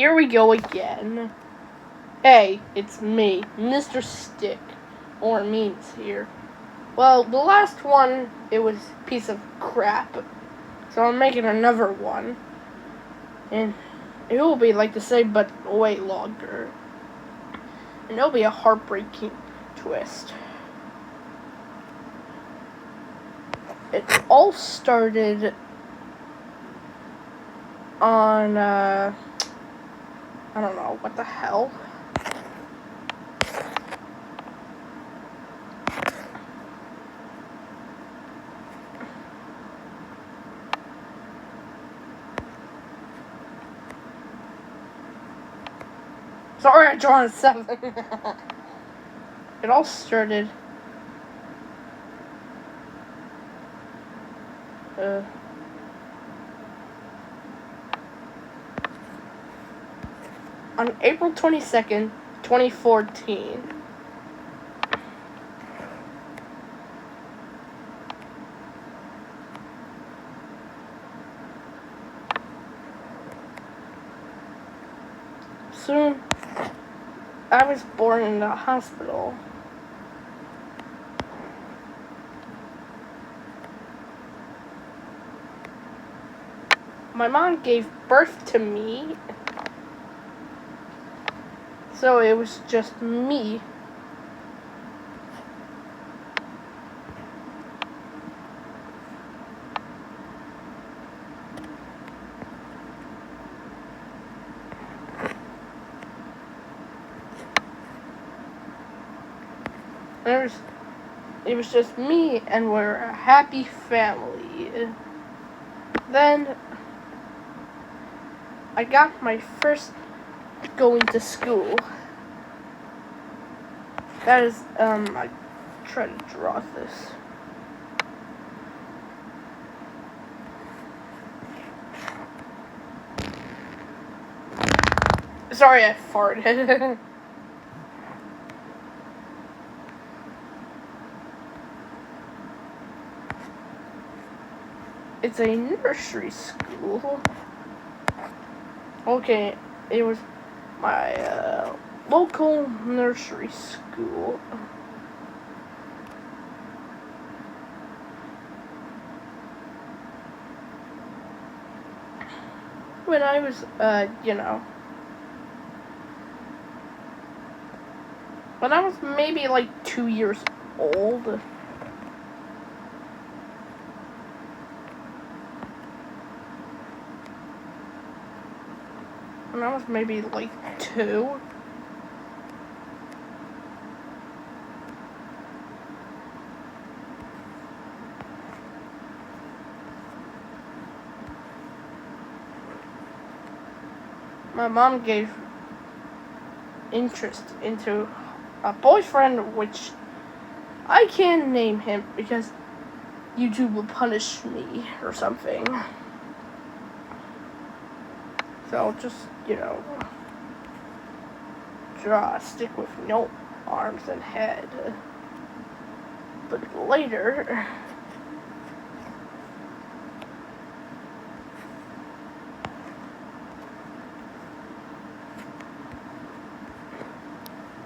here we go again. Hey, it's me, Mr. Stick, or Memes here. Well, the last one, it was a piece of crap. So I'm making another one. And it will be like the same, but way longer. And it'll be a heartbreaking twist. It all started on, I don't know, what the hell? Sorry, I drawn a 7. It all started on April 22nd, 2014. Soon, I was born in the hospital. My mom gave birth to me, so it was just me. It was just me, and we're a happy family. Then I got my first going to school. That is, I try to draw this. Sorry, I farted. It's a nursery school. Okay, it was my local nursery school. When I was, when I was maybe like 2 years old. When I was maybe like 2. My mom gave interest into a boyfriend, which I can't name him because YouTube will punish me or something. So I'll just, draw a stick with no arms and head. But later,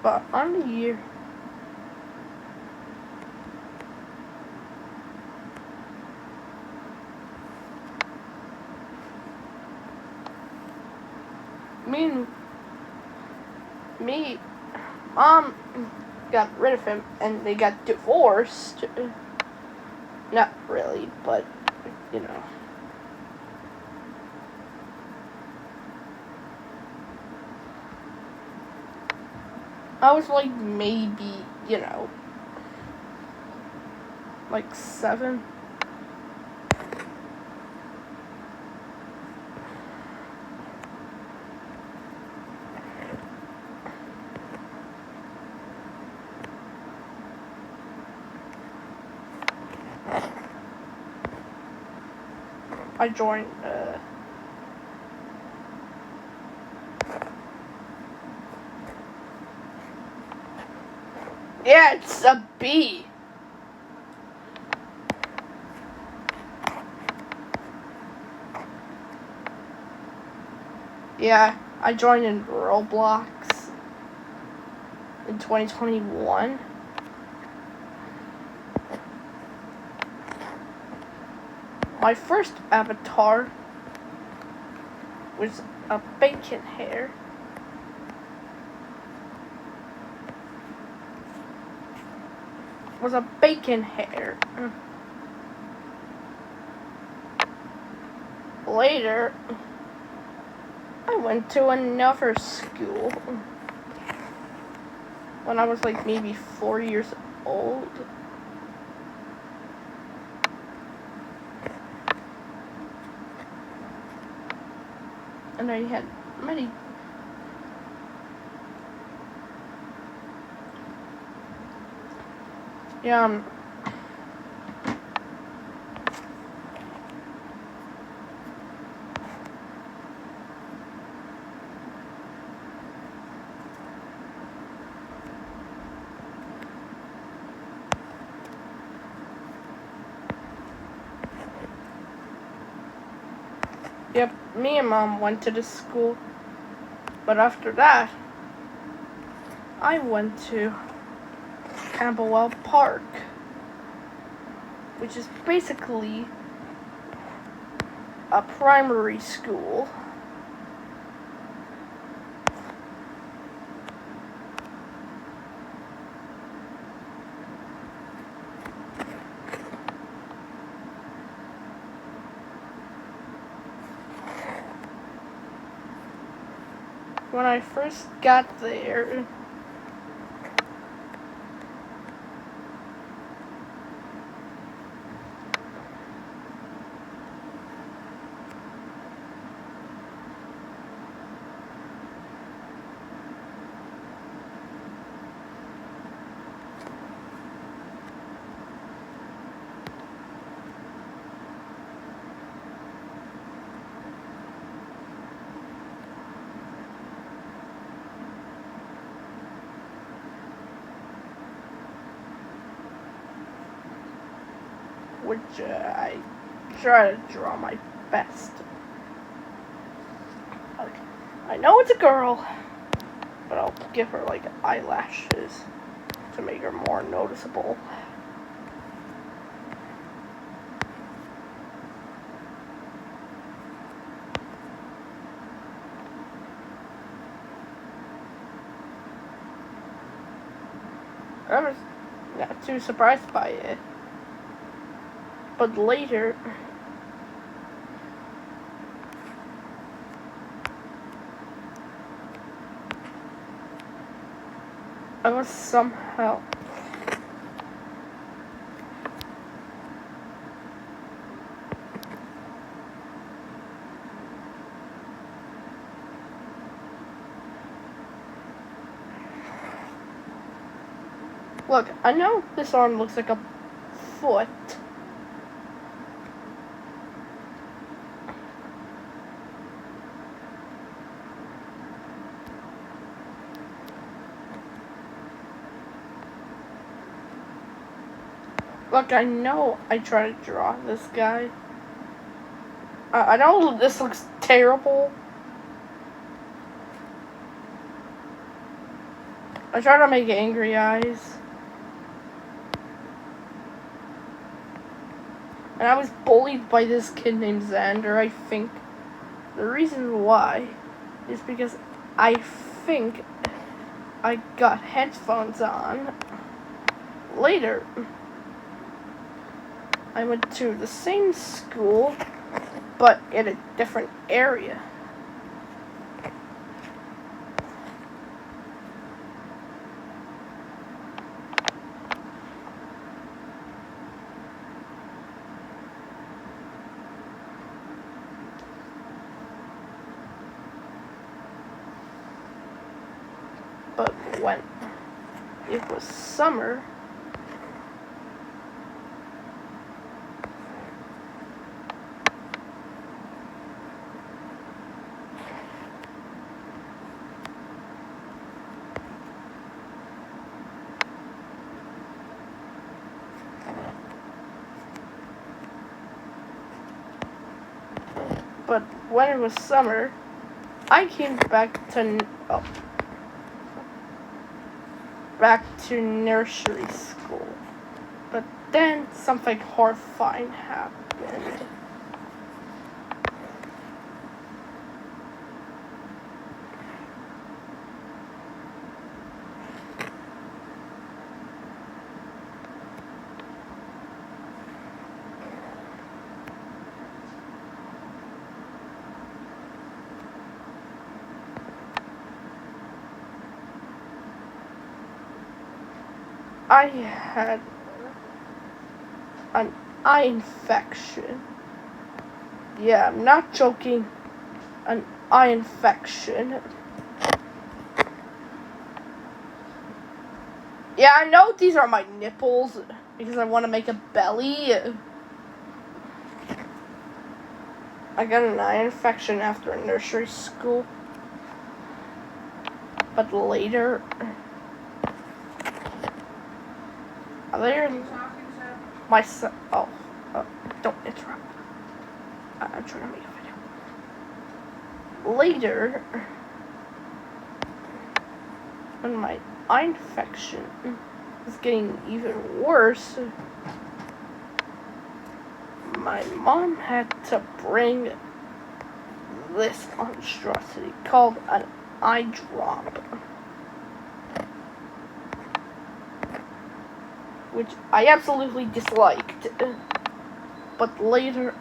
but on the year, Mom got rid of him and they got divorced. Not really, but, I was like maybe, like 7. I joined, yeah, it's a B. Yeah. I joined in Roblox in 2021. My first avatar was a bacon hair. Later, I went to another school when I was like maybe 4 years old. And I had many Yep, me and Mom went to the school, but after that, I went to Campbellwell Park, which is basically a primary school. When I first got there, which I try to draw my best. Okay. I know it's a girl, but I'll give her like eyelashes to make her more noticeable. I was not too surprised by it. But later, I was somehow look, I know this arm looks like a foot. Look, I know I try to draw this guy. I know this looks terrible. I try to make angry eyes. And I was bullied by this kid named Xander, I think. The reason why is because I think I got headphones on. Later, I went to the same school, but in a different area. But when it was summer, I came back to nursery school, but then something horrifying happened. I had an eye infection. Yeah, I'm not joking. An eye infection. Yeah, I know these are my nipples because I want to make a belly. I got an eye infection after nursery school. But later... my son... Oh, don't interrupt. I'm trying to make a video. Later, when my eye infection was getting even worse, my mom had to bring this monstrosity called an eye drop, which I absolutely disliked. But later,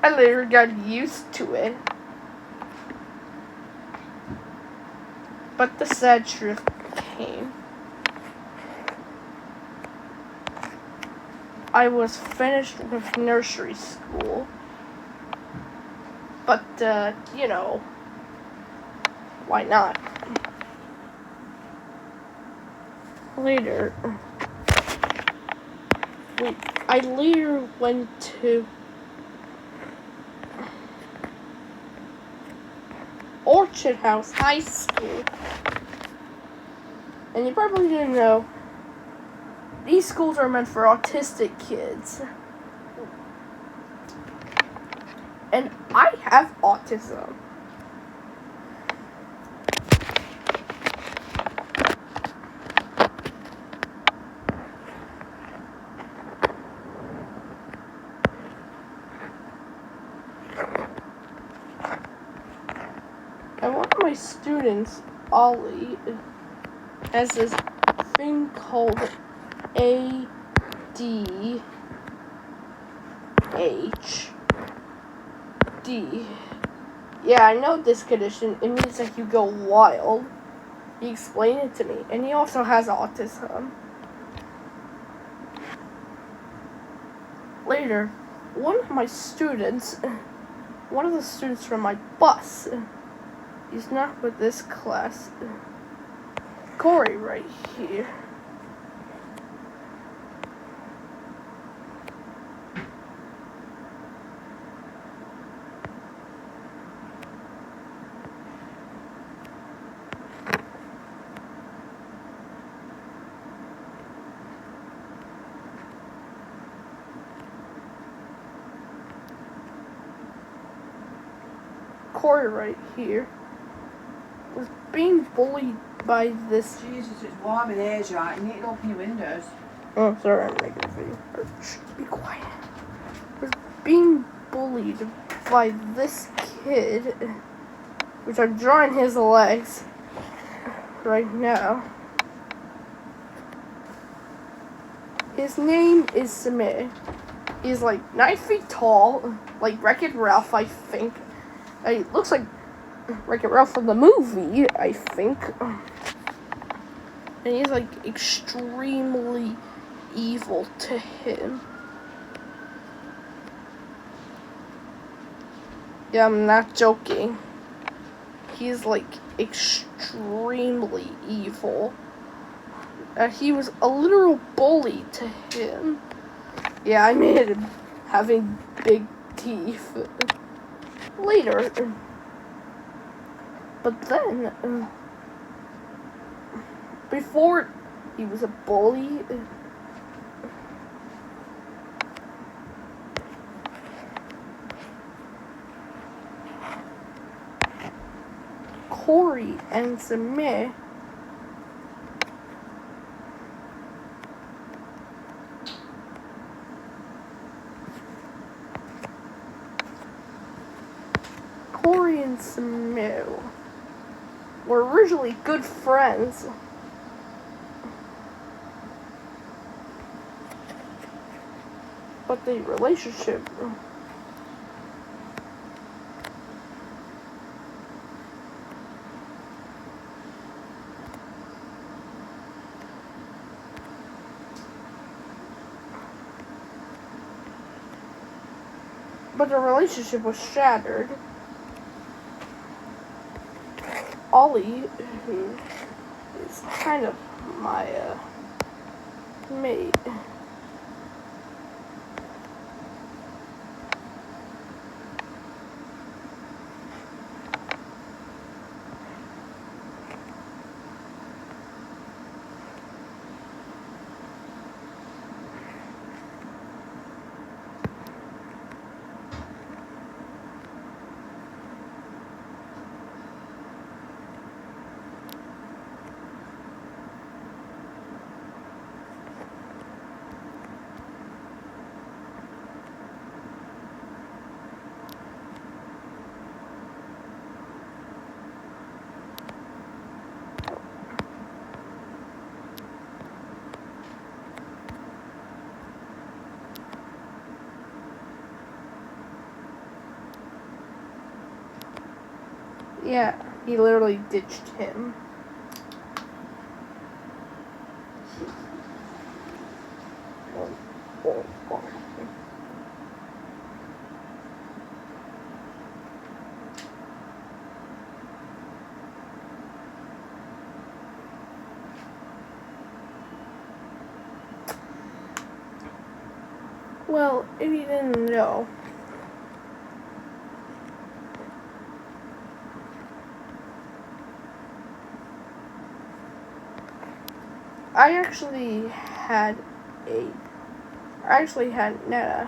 I later got used to it. But the sad truth came. I was finished with nursery school. But, you know, why not? Later, I later went to Orchard House High School. And you probably didn't know, these schools are meant for autistic kids. And I have autism. And one of my students, Ollie, has this thing called ADHD. Yeah, I know this condition. It means that you go wild. He explained it to me. And he also has autism. Later, one of the students from my bus, he's not with this class, Corey right here. Corey right here was being bullied by this. Jesus, it's warm in here, Jack. You need to open your windows. Oh, sorry, I'm making a video. Shh, be quiet. Was being bullied by this kid, which I'm drawing his legs right now. His name is Samir. He's like 9 feet tall, like Wreck-It Ralph, I think. He looks like Wreck-It Ralph from the movie, I think. And he's like extremely evil to him. Yeah, I'm not joking. He's like extremely evil. He was a literal bully to him. Yeah, I made him having big teeth later. But then, before he was a bully, Corey and Samir were originally good friends. But the relationship was shattered. Ollie, who is kind of my mate, yeah, he literally ditched him. Well, if you didn't know, I actually had Netta.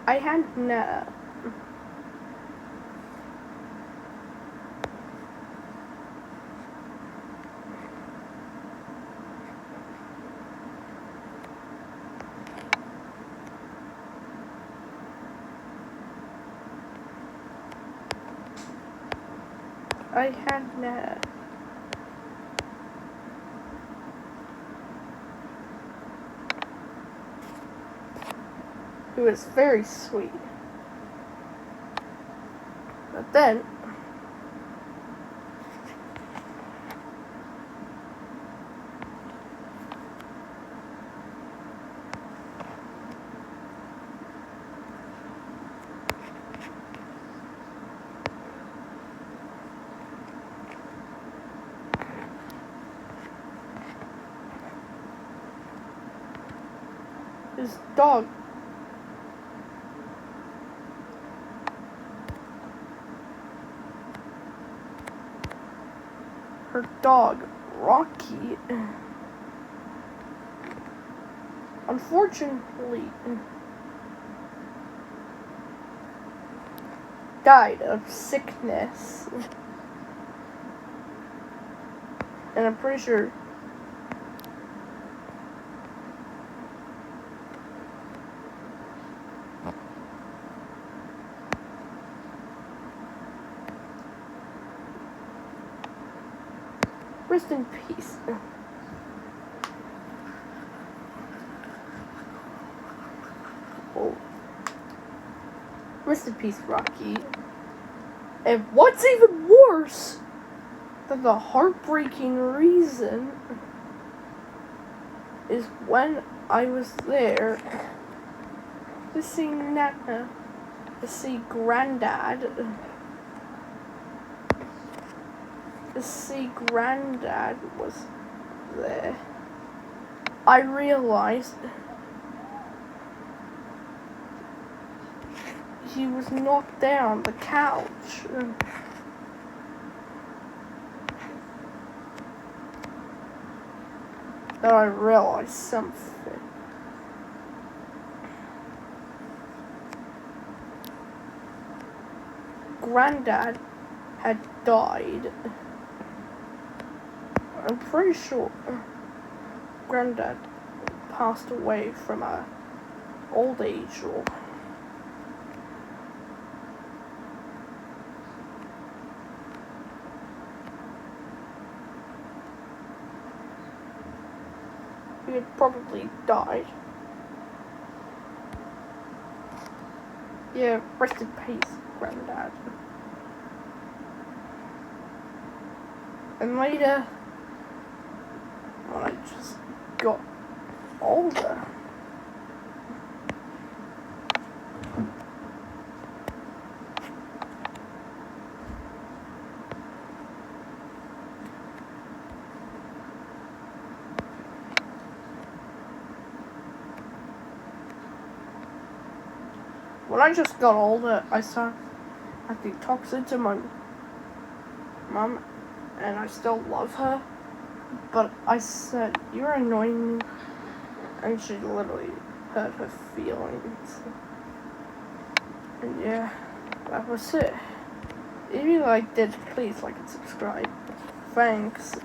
I had Netta. Who was very sweet. But then, his dog her dog, Rocky, unfortunately died of sickness. And I'm pretty sure rest in peace. Oh. Rest in peace, Rocky. And what's even worse than the heartbreaking reason is when I was there to see Nana see Granddad was there, I realized he was not there on the couch. Then I realized something. Granddad had died. I'm pretty sure Granddad passed away from old age or he had probably died. Yeah, rest in peace, Granddad. And later, when I just got older, I started acting toxic to my mom, and I still love her, but I said, "You're annoying me," and she literally hurt her feelings. And yeah, that was it. If you liked it, please like and subscribe. Thanks.